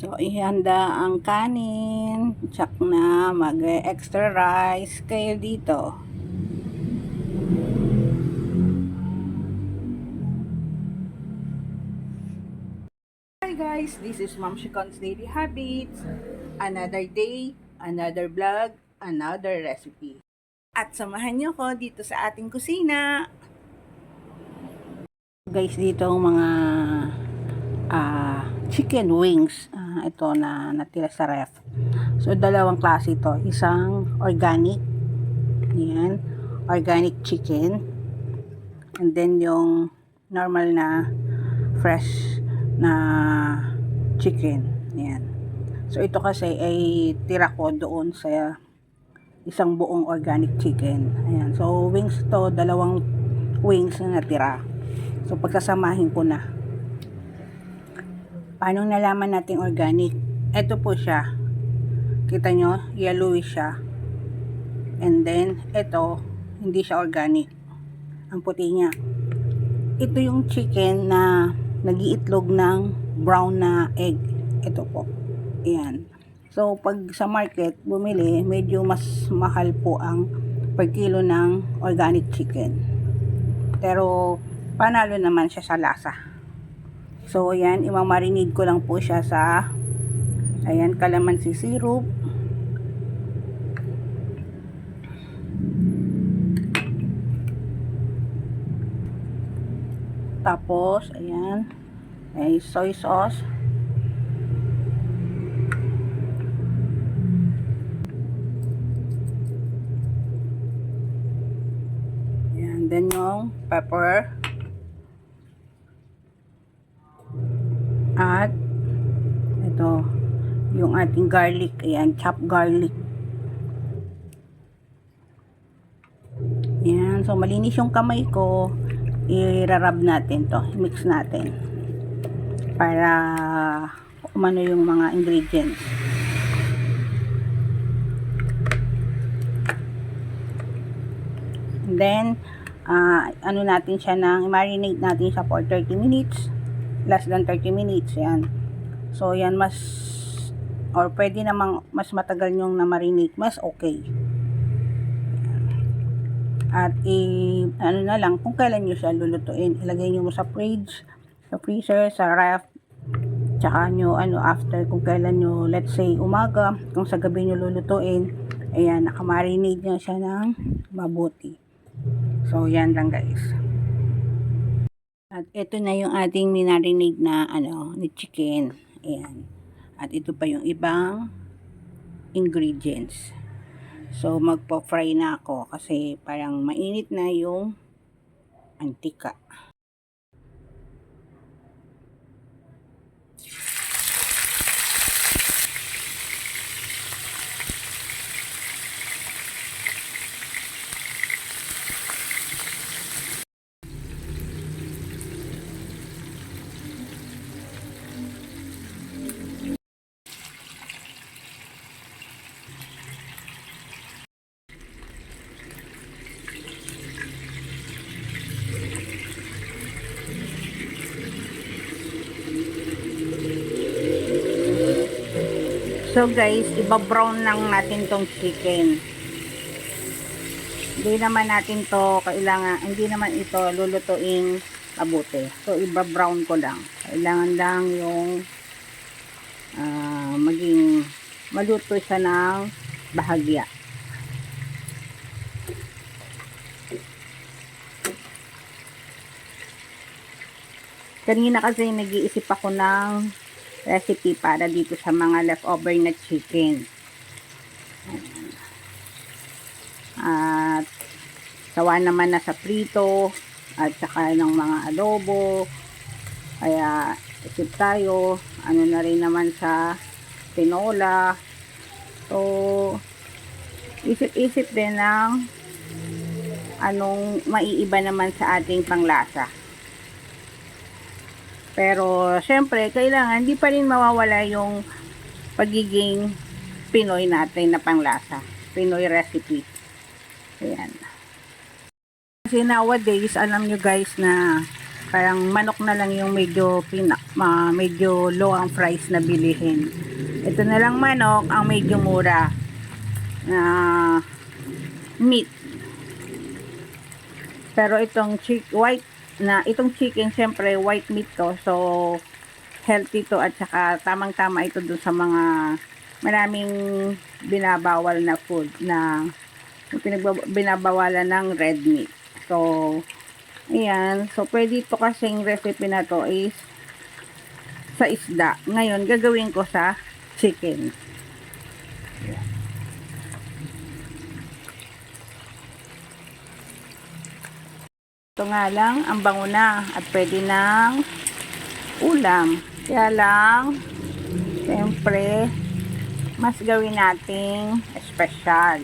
So, ihanda ang kanin. Tsak na mag-extra rice kayo dito. Hi guys, this is Ma'am Shikon's Daily Habits. Another day, another vlog, another recipe. At samahan niyo ko dito sa ating kusina. Guys, dito ang mga chicken wings. Ito na natira sa ref. So, dalawang klase ito. Isang organic. Yan. Organic chicken. And then yung normal na fresh na chicken. Yan. So, ito kasi ay tira ko doon sa isang buong organic chicken. Ayan. So, wings to, dalawang wings na natira. So, pagkasamahin ko na. Paano nalaman natin organic? Ito po siya. Kita nyo, yellowish siya. And then, ito, hindi siya organic. Ang puti niya. Ito yung chicken na nag-iitlog ng brown na egg. Ito po. Ayan. So, pag sa market, bumili, medyo mas mahal po ang per kilo ng organic chicken. Pero, panalo naman siya sa lasa. So, ayan, imamarinate ko lang po siya sa, ayan, calamansi syrup. Tapos, ayan, ay soy sauce. Ayan, then yung pepper. At ito yung ating garlic, ayan, chopped garlic. Ayan, so malinis yung kamay ko, i-rub natin to, mix natin para umano yung mga ingredients. And then ano natin siya, marinate natin siya for 30 minutes, less than 30 minutes. Yan. So, yan, mas, or pwede namang mas matagal yung na-marinate, mas okay. At, ano na lang, kung kailan nyo siya lulutuin, ilagay nyo mo sa fridge, sa freezer, sa ref, tsaka nyo, after, kung kailan nyo, let's say, umaga, kung sa gabi nyo lulutuin, ayan, nakamarinate nyo siya ng mabuti. So, yan lang guys. At ito na yung ating minarinate na ni chicken. Ayan. At ito pa yung ibang ingredients. So magpo-fry na ako kasi parang mainit na yung mantika. So guys, iba-brown lang natin tong chicken. Hindi naman natin to kailangan, hindi naman ito lulutuin mabuti. So iba-brown ko lang. Kailangan lang yung maging maluto siya ng bahagya. Kanina kasi nag-iisip ako ng recipe para dito sa mga leftover na chicken. At sawa naman na sa prito at saka ng mga adobo. Kaya isip tayo, ano na rin naman sa tinola. So, isip-isip din ng anong maiiba naman sa ating panglasa. Pero, syempre, kailangan, hindi pa rin mawawala yung pagiging Pinoy natin na panglasa. Pinoy recipe. Ayan. Kasi nowadays, alam nyo guys na Parang manok na lang yung medyo low ang price na bilihin. Ito na lang manok ang medyo mura na meat. Pero itong itong chicken, syempre white meat to, so healthy to, at saka tamang-tama ito dun sa mga maraming binabawal na food na binabawalan ng red meat. So ayan, so pwede ito kasing recipe na to is sa isda. Ngayon gagawin ko sa chicken. Ito nga lang, ang bango na at pwede ng ulam. Kaya lang, siyempre, mas gawin nating special.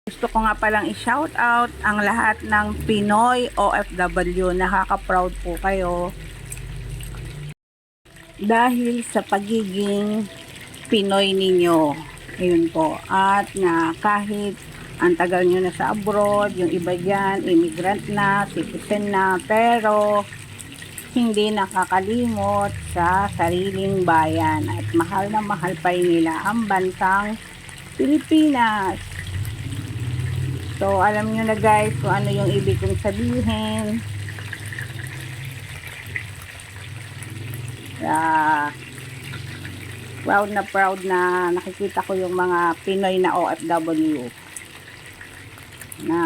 Gusto ko nga palang i-shout out ang lahat ng Pinoy OFW. Nakaka-proud po kayo dahil sa pagiging Pinoy ninyo. Ayun po. At na kahit ang tagal nyo na sa abroad, yung iba dyan, immigrant na, citizen na, pero hindi nakakalimot sa sariling bayan at mahal na mahal pa rin nila ang bansang Pilipinas. So, alam nyo na guys kung ano yung ibig kong sabihin. Proud na nakikita ko yung mga Pinoy na OFW na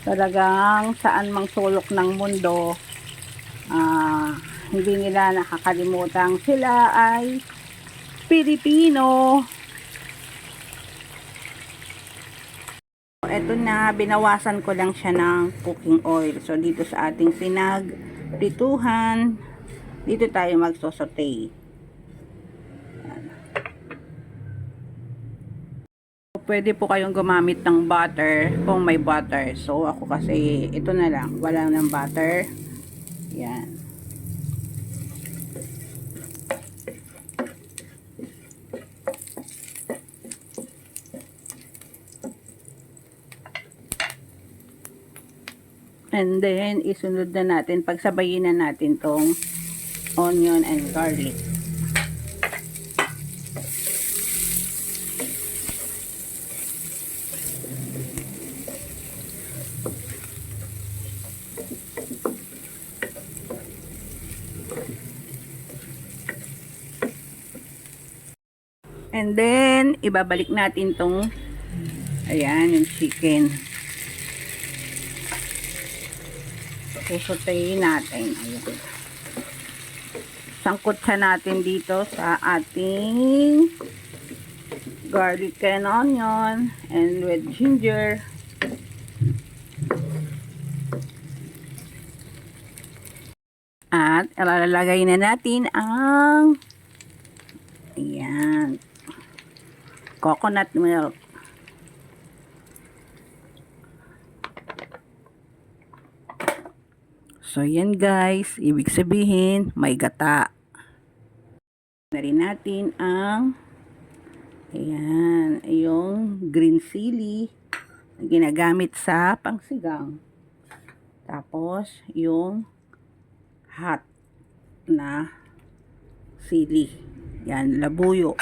talagang saan mang sulok ng mundo, hindi nila nakakalimutang sila ay Pilipino. Ito na, binawasan ko lang siya ng cooking oil. So dito sa ating pinagprituhan, dito tayo magsosote. Pwede po kayong gumamit ng butter kung may butter. So ako kasi ito na lang, wala ng butter. Yan. And then isunod na natin, pagsabayin na natin tong onion and garlic. And then, ibabalik natin tong, ayan, yung chicken. Susotayin natin. Ayan. Sangkot siya natin dito sa ating garlic and onion and with ginger. At ilalagay na natin ang, ayan, coconut milk. So yan guys, ibig sabihin may gata. Na rin natin ang, ayan, yung green chili na ginagamit sa pangsigang. Tapos yung hot na sili. Yan, labuyo.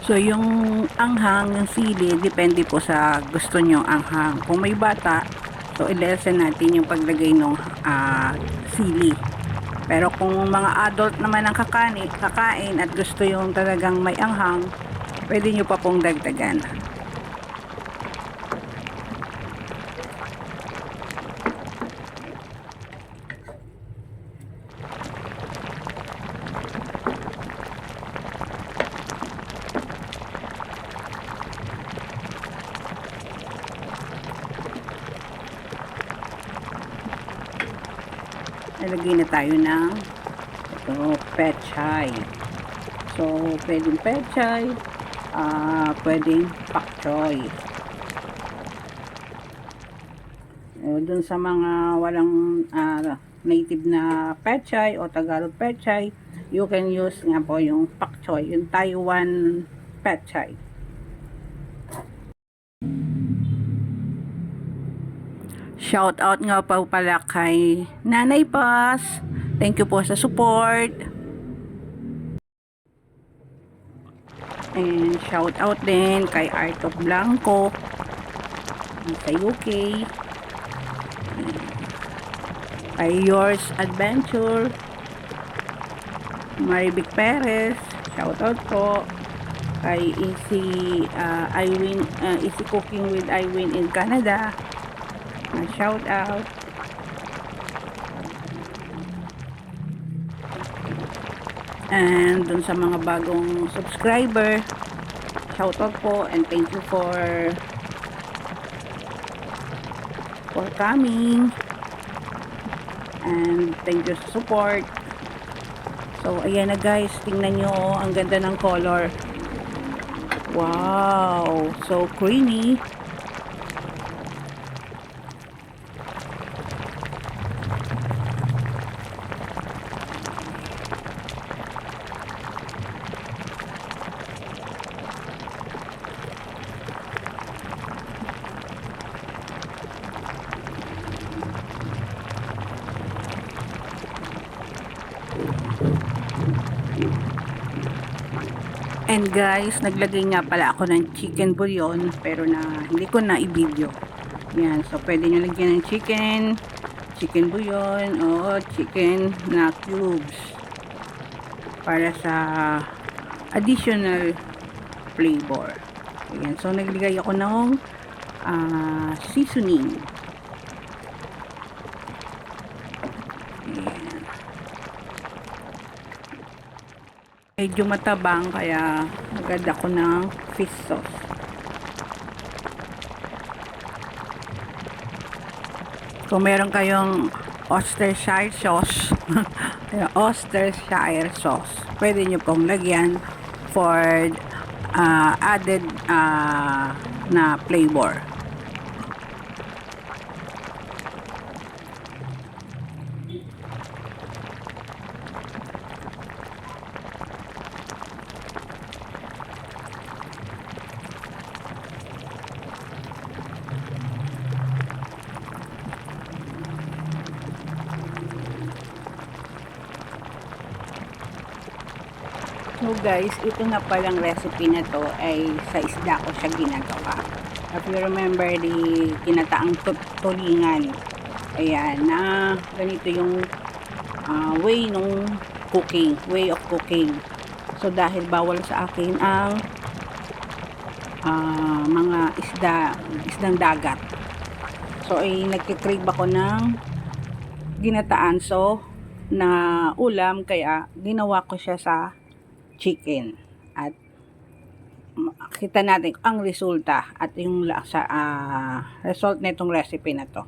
So, yung anghang, yung sili, depende po sa gusto nyo anghang. Kung may bata, so i-lessen natin yung paglagay ng sili. Pero kung mga adult naman ang kakain at gusto yung talagang may anghang, pwede nyo pa pong dagdagan. Nalagay na tayo ng pechay. So, pwedeng pechay, pwedeng pak choy. dun sa mga walang native na pechay o Tagalog pechay, you can use nga po yung pak choy, yung Taiwan pechay. Shout out nga po pala kay Nanay Paz. Thank you po sa support. And shout out din kay Arto Blanco sa UK. Kay Yours Adventure. Marivic Perez. Shout out po. Kay Easy Cooking with Iwin in Canada. Shout out. And dun sa mga bagong subscriber, shout out po and thank you for coming. And thank you sa support. So ayan na guys, tingnan nyo, ang ganda ng color. Wow, so creamy. And guys, naglagay nga pala ako ng chicken bouillon pero hindi ko na i-video. Yan, so pwede nyo lagyan ng chicken bouillon o chicken na cubes para sa additional flavor. Ayan, so naglagay ako ng seasoning. Medyo matabang kaya agad ako ng fish sauce. Kung meron kayong Worcestershire sauce, pwede nyo pong lagyan for added na flavor. So guys, ito nga palang recipe na to ay sa isda ko siya ginagawa. If you remember the kinataang tulingan, ayan, na ganito yung way of cooking. So dahil bawal sa akin ang mga isdang dagat. So ay nagkikrave ako ng ginataan na ulam, kaya ginawa ko siya sa chicken at kita natin ang resulta at yung result na itong recipe na to.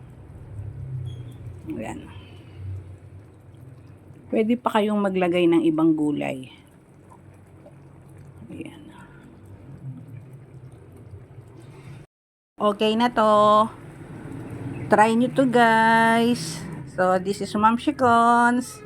Ayan. Pwede pa kayong maglagay ng ibang gulay. Ayan. Okay na to. Try nyo to guys. So this is Ma'am Shikons.